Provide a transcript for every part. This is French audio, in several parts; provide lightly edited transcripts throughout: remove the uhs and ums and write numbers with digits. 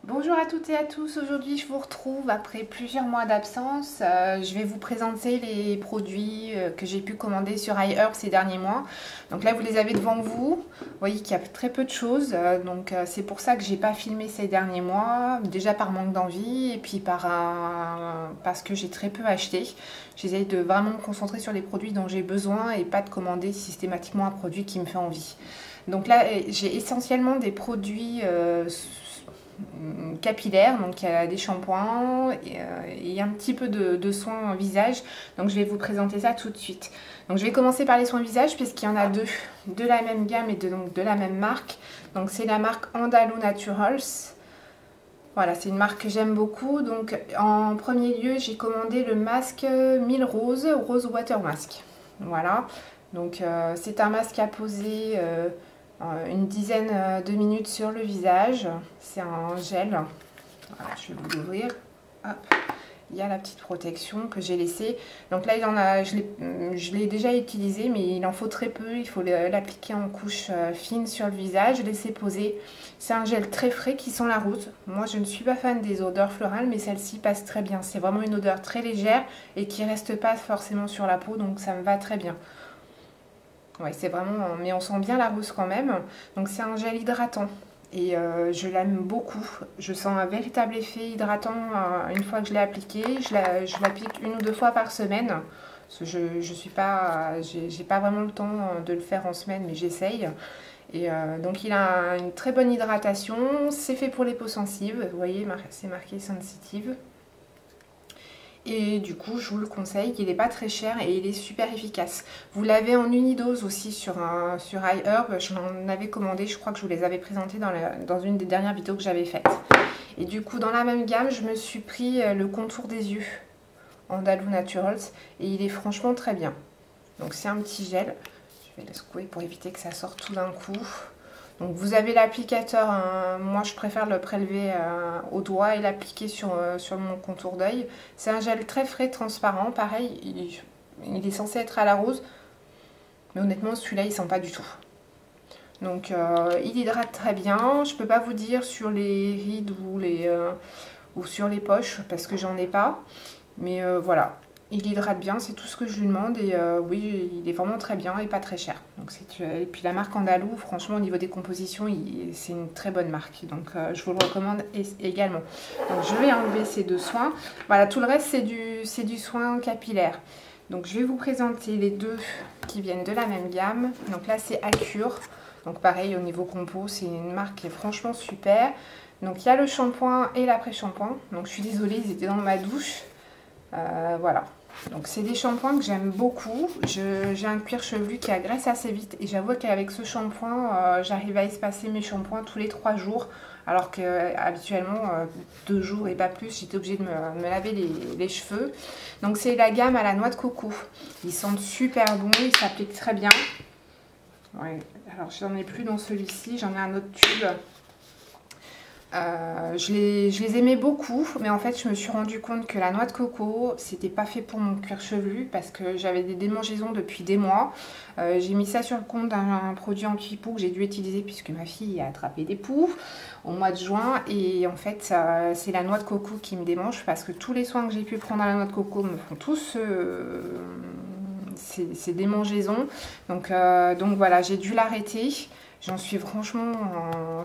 Bonjour à toutes et à tous, aujourd'hui je vous retrouve après plusieurs mois d'absence. Je vais vous présenter les produits que j'ai pu commander sur iHerb ces derniers mois. Donc là vous les avez devant vous, vous voyez qu'il y a très peu de choses, c'est pour ça que j'ai pas filmé ces derniers mois, déjà par manque d'envie et puis parce que j'ai très peu acheté. J'essaie de vraiment me concentrer sur les produits dont j'ai besoin et pas de commander systématiquement un produit qui me fait envie. Donc là j'ai essentiellement des produits capillaire, donc il y a des shampoings et un petit peu de soins visage. Donc je vais vous présenter ça tout de suite. Donc je vais commencer par les soins visage puisqu'il y en a deux de la même gamme et de la même marque. Donc c'est la marque Andalou Naturals. Voilà, c'est une marque que j'aime beaucoup. Donc en premier lieu, j'ai commandé le masque 1000 Rose Water Mask. Voilà, donc c'est un masque à poser une dizaine de minutes sur le visage. C'est un gel. Voilà, je vais vous l'ouvrir. Hop. Il y a la petite protection que j'ai laissée. Donc là, je l'ai déjà utilisé, mais il en faut très peu. Il faut l'appliquer en couche fine sur le visage, laisser poser. C'est un gel très frais qui sent la rose. Moi, je ne suis pas fan des odeurs florales, mais celle-ci passe très bien. C'est vraiment une odeur très légère et qui ne reste pas forcément sur la peau, donc ça me va très bien. Ouais, c'est vraiment, mais on sent bien la rose quand même. Donc c'est un gel hydratant et je l'aime beaucoup. Je sens un véritable effet hydratant une fois que je l'ai appliqué. Je l'applique une ou deux fois par semaine. Parce que je suis pas, j'ai pas vraiment le temps de le faire en semaine, mais j'essaye. Et donc il a une très bonne hydratation. C'est fait pour les peaux sensibles. Vous voyez, c'est marqué sensitive. Et du coup, je vous le conseille, il n'est pas très cher et il est super efficace. Vous l'avez en unidose aussi sur iHerb. Je m'en avais commandé, je crois que je vous les avais présentés dans une des dernières vidéos que j'avais faites. Et du coup, dans la même gamme, je me suis pris le contour des yeux Andalou Naturals et il est franchement très bien. Donc c'est un petit gel. Je vais le secouer pour éviter que ça sorte tout d'un coup. Donc vous avez l'applicateur, moi je préfère le prélever au doigt et l'appliquer sur mon contour d'œil. C'est un gel très frais, transparent, pareil, il est censé être à la rose, mais honnêtement celui-là il sent pas du tout. Donc il hydrate très bien, je peux pas vous dire sur les rides ou sur les poches parce que j'en ai pas, mais voilà. Il hydrate bien, c'est tout ce que je lui demande et oui, il est vraiment très bien et pas très cher. Donc et puis la marque Andalou, franchement au niveau des compositions, c'est une très bonne marque. Donc je vous le recommande également. Donc je vais enlever ces deux soins. Voilà, tout le reste c'est du soin capillaire. Donc je vais vous présenter les deux qui viennent de la même gamme. Donc là c'est Acure. Donc pareil au niveau compo, c'est une marque qui est franchement super. Donc il y a le shampoing et l'après-shampoing. Donc je suis désolée, ils étaient dans ma douche. Voilà, donc c'est des shampoings que j'aime beaucoup. J'ai un cuir chevelu qui agresse assez vite et j'avoue qu'avec ce shampoing j'arrive à espacer mes shampoings tous les 3 jours alors que habituellement 2 jours et pas plus j'étais obligée de me laver les cheveux. Donc c'est la gamme à la noix de coco, ils sentent super bon, ils s'appliquent très bien. Ouais, alors j'en ai plus dans celui-ci, j'en ai un autre tube. Je les aimais beaucoup, mais en fait je me suis rendu compte que la noix de coco c'était pas fait pour mon cuir chevelu parce que j'avais des démangeaisons depuis des mois. J'ai mis ça sur le compte d'un produit anti-poux que j'ai dû utiliser puisque ma fille a attrapé des poux au mois de juin et en fait c'est la noix de coco qui me démange parce que tous les soins que j'ai pu prendre à la noix de coco me font tous ces démangeaisons. Donc voilà, j'ai dû l'arrêter. J'en suis franchement,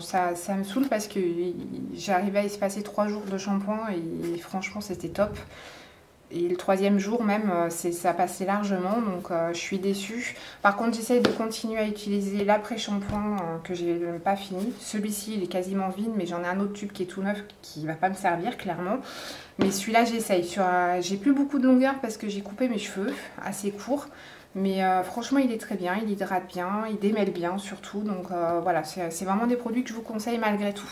ça me saoule parce que j'arrivais à espacer 3 jours de shampoing et franchement c'était top. Et le 3e jour même, ça passait largement, donc je suis déçue. Par contre, j'essaye de continuer à utiliser l'après-shampoing que j'ai pas fini. Celui-ci, il est quasiment vide, mais j'en ai un autre tube qui est tout neuf qui va pas me servir, clairement. Mais celui-là, j'essaye. J'ai plus beaucoup de longueur parce que j'ai coupé mes cheveux assez courts. Mais franchement, il est très bien, il hydrate bien, il démêle bien surtout. Donc voilà, c'est vraiment des produits que je vous conseille malgré tout.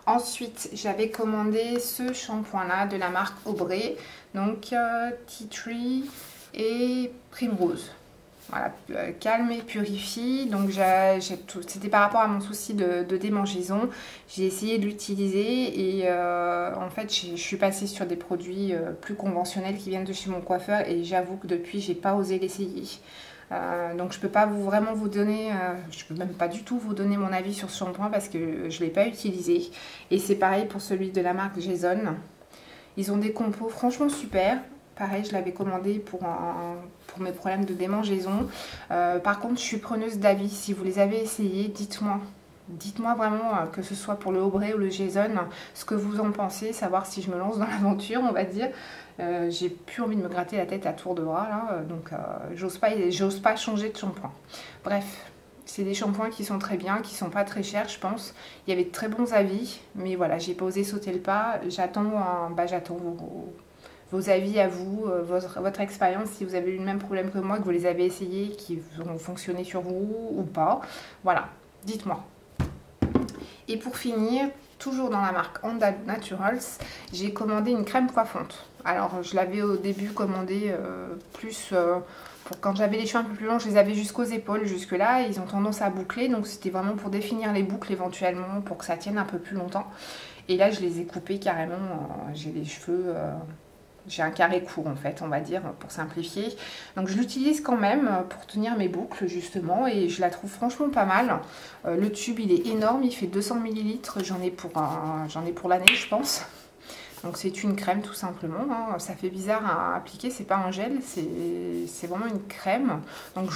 Ensuite, j'avais commandé ce shampoing-là de la marque Aubrey. Donc Tea Tree et Primrose. Voilà, calme et purifie. Donc c'était par rapport à mon souci de démangeaison. J'ai essayé de l'utiliser et en fait je suis passée sur des produits plus conventionnels qui viennent de chez mon coiffeur et j'avoue que depuis j'ai pas osé l'essayer. Donc je peux pas vraiment vous donner, je peux même pas du tout vous donner mon avis sur ce shampoing parce que je l'ai pas utilisé. Et c'est pareil pour celui de la marque Jason. Ils ont des compos franchement super. Pareil, je l'avais commandé pour mes problèmes de démangeaison. Par contre, je suis preneuse d'avis. Si vous les avez essayés, dites-moi. Dites-moi vraiment, que ce soit pour le Aubrey ou le Jason, ce que vous en pensez, savoir si je me lance dans l'aventure, on va dire. J'ai plus envie de me gratter la tête à tour de bras, là, donc j'ose pas changer de shampoing. Bref, c'est des shampoings qui sont très bien, qui sont pas très chers, je pense. Il y avait de très bons avis, mais voilà, j'ai pas osé sauter le pas. J'attends vos avis à vous, votre expérience, si vous avez eu le même problème que moi, que vous les avez essayés, qui ont fonctionné sur vous ou pas. Voilà, dites-moi. Et pour finir, toujours dans la marque Onda Naturals, j'ai commandé une crème coiffante. Alors je l'avais au début commandé plus pour quand j'avais les cheveux un peu plus longs, je les avais jusqu'aux épaules. Jusque là, ils ont tendance à boucler, donc c'était vraiment pour définir les boucles éventuellement, pour que ça tienne un peu plus longtemps. Et là, je les ai coupés carrément, j'ai les cheveux... J'ai un carré court en fait, on va dire, pour simplifier. Donc je l'utilise quand même pour tenir mes boucles justement et je la trouve franchement pas mal. Le tube il est énorme, il fait 200 ml, j'en ai pour l'année je pense. Donc c'est une crème tout simplement, hein. Ça fait bizarre à appliquer, c'est pas un gel, c'est vraiment une crème. Donc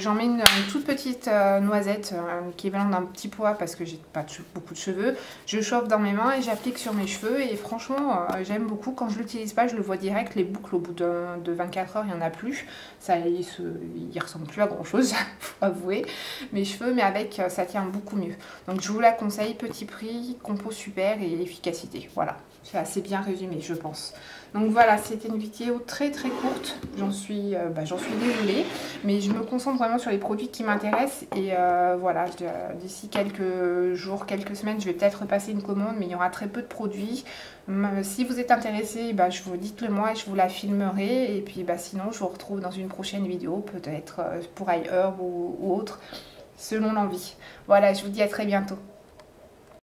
j'en mets une toute petite noisette, équivalent d'un petit pois parce que j'ai pas beaucoup de cheveux. Je chauffe dans mes mains et j'applique sur mes cheveux et franchement j'aime beaucoup. Quand je l'utilise pas, je le vois direct, les boucles au bout de 24 heures il n'y en a plus. Ça, il ressemble plus à grand chose, faut avouer. Mes cheveux, mais avec ça tient beaucoup mieux. Donc je vous la conseille, petit prix, compo super et efficacité, voilà. C'est assez bien résumé, je pense. Donc voilà, c'était une vidéo très très courte. J'en suis désolée. Mais je me concentre vraiment sur les produits qui m'intéressent. Et voilà, d'ici quelques jours, quelques semaines, je vais peut-être repasser une commande. Mais il y aura très peu de produits. Si vous êtes intéressé, je vous dites-le moi et je vous la filmerai. Et puis sinon, je vous retrouve dans une prochaine vidéo. Peut-être pour iHerb ou autre, selon l'envie. Voilà, je vous dis à très bientôt.